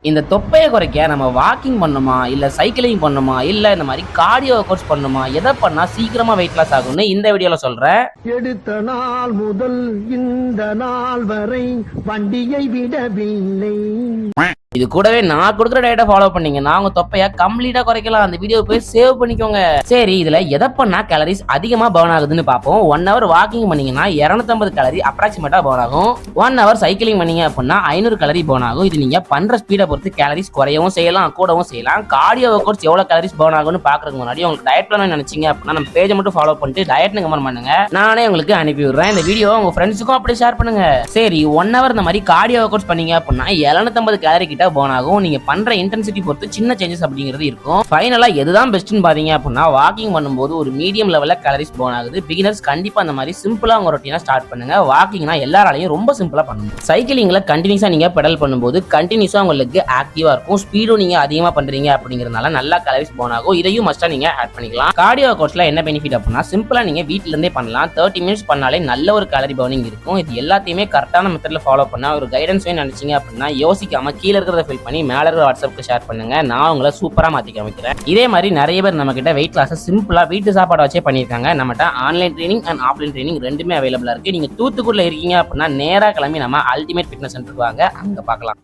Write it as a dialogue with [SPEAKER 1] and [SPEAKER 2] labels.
[SPEAKER 1] இந்த தொப்பைய குறைக்க நம்ம வாக்கிங் பண்ணணுமா? இல்ல சைக்கிளிங் பண்ணணுமா? இல்ல இந்த மாரி கார்டியோ ஒர்க் பண்ணணுமா? எத பண்ணா சீக்கிரமா வெயிட் லாஸ் ஆகும்னு இந்த வீடியோல சொல்றேன்.
[SPEAKER 2] எடுத்த நாள் முதல் இந்த நாள் வரை வண்டியை விடவில்லை.
[SPEAKER 1] இது கூடவே நான் கொடுக்குற டயட்டை ஃபாலோ பண்ணீங்கன்னா உங்க தொப்பைய கம்ப்ளீட்டா குறைக்கலாம். அந்த வீடியோ போய் சேவ் பண்ணிக்கோங்க. சரி, இதுல எதை பண்ணா கேலரிஸ் அதிகமா பர்ன் ஆகுதுன்னு பார்ப்போம். 1 hour வாக்கிங் பண்ணீங்கன்னா 250 கேலரி அப்ராக்சிமேட்டா பர்ன் ஆகும். 1 hour சைக்கிளிங் பண்ணீங்க அப்படின்னா 500 கேலரி பர்ன் ஆகும். இது நீங்க பண்ற ஸ்பீடை பொறுத்து கேலரிஸ் குறையவும் செய்யலாம், கூடவும் செய்யலாம். கார்டியோ ஒர்க் அவுட்ஸ் எவ்வளவு கேலரிஸ் பர்ன் ஆகும்னு பாக்குறதுக்கு முன்னாடி உங்களுக்கு டயட் பிளான் நினைச்சீங்க அப்படின்னா நம்ம பேஜை மட்டும் ஃபாலோ பண்ணிட்டு டயட்னு கமெண்ட் பண்ணுங்க. நானே உங்களுக்கு அனுப்பி விடுறேன். இந்த வீடியோ உங்க ஃப்ரெண்ட்ஸுக்கும் அப்படி ஷேர் பண்ணுங்க. சரி, 1 hour இந்த மாதிரி கார்டியோ ஒர்க் அவுட்ஸ் பண்ணீங்க அப்படின்னா 750 கேலரி கிட்ட பர்ன் ஆகும். நீங்க பண்ற இன்டென்சிட்டி பொறுத்து சின்ன சேஞ்சஸ் அப்படிங்கிறது இருக்கும். ஃபைனலா எதுதான் பெஸ்ட்னு பாத்தீங்க அப்படின்னா வாக்கிங் பண்ணும்போது ஒரு மீடியம் லெவல்ல கேலரிஸ் பர்ன் ஆகுது. பிகினர்ஸ் கண்டிப்பா அந்த மாதிரி சிம்பிளா உங்க ரொட்டீனா ஸ்டார்ட் பண்ணுங்க. வாக்கிங்னா எல்லாராலையும் ரொம்ப சிம்பிளா பண்ணணும். சைக்கிளிங்ல கண்டினியூஸா நீங்க பெடல் பண்ணும்போது கண்டினியூஸா உங்களுக்கு ஆக்டிவா இருக்கும். ஸ்பீடும் நீங்க அதிகமா பண்றீங்க அப்படிங்கறதுனால நல்லா கேலரிஸ் பர்ன் ஆகும். இதையும் மஸ்டா நீங்க ஆட் பண்ணிக்கலாம். கார்டியோ கோர்ஸ்ல என்ன பெனிஃபிட் அப்படின்னா சிம்பிளா நீங்க வீட்ல இருந்தே பண்ணலாம். 30 மினிட்ஸ் பண்ணாலே நல்ல ஒரு கேலரி பர்னிங் இருக்கும். இது எல்லாத்தையுமே கரெக்டான மெத்தட்ல ஃபாலோ பண்ணா ஒரு கைடன்ஸ் வேணும் நினைச்சீங்க அப்படின்னா யோசிக்காம கீழ இருக்கிறத ஃபில் பண்ணி மேல இருக்கிற வாட்ஸ்அப்க்கு ஷேர் பண்ணுங்க. நான் உங்களை சூப்பரா மாத்தி காமிக்கிறேன். இதே மாதிரி நிறைய பேர் நம்ம கிட்ட வெயிட் லாஸ் சிம்பிளா வீட்டு சாப்பாடு வச்சே பண்ணிருக்காங்க. நம்மகிட்ட online training and offline training ரெண்டுமே அவைலபிளா இருக்கு. நீங்க தூத்துக்குடியில இருக்கீங்க அப்படின்னா நேரா கிளம்பி நம்ம அல்டிமேட் ஃபிட்னஸ் சென்டருக்கு வாங்க, அங்க பார்க்கலாம்.